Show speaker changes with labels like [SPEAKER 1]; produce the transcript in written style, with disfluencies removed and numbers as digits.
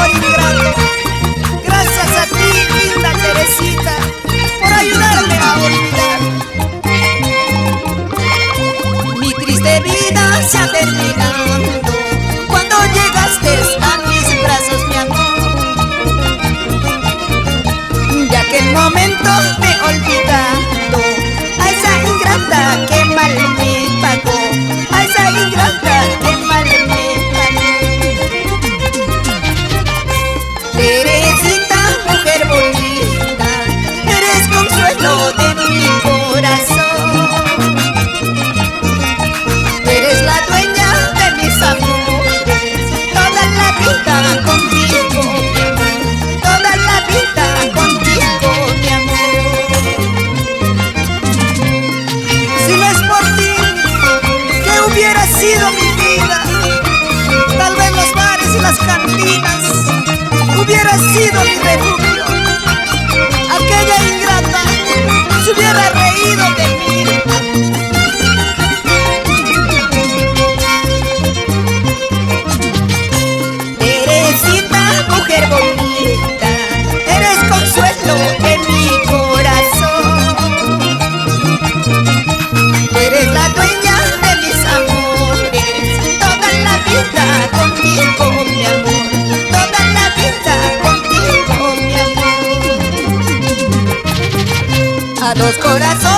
[SPEAKER 1] amor ingrato. Gracias a ti, linda Teresita, por ayudarme a olvidar. Mi triste vida se ha terminado cuando llegaste a mis brazos, mi amor. De aquel momento me he olvidado a esa ingrata que mal me pagó, a esa ingrata que mal me pagó. Teresita, mujer bonita, eres consuelo de mi corazón. Eres la dueña de mis amores, toda la vida contigo, mi amor, toda la vida contigo, mi amor. Si no es por ti, ¿qué hubiera sido mi vida? Tal vez los bares y las cantinas hubiera sido mi refugio. Aquella ingrata se hubiera reído de mí. Teresita, mujer bonita, eres consuelo en mi corazón. Eres la dueña de mis amores, toda la vida contigo, mi amor, toda la vida contigo, mi amor. A dos corazones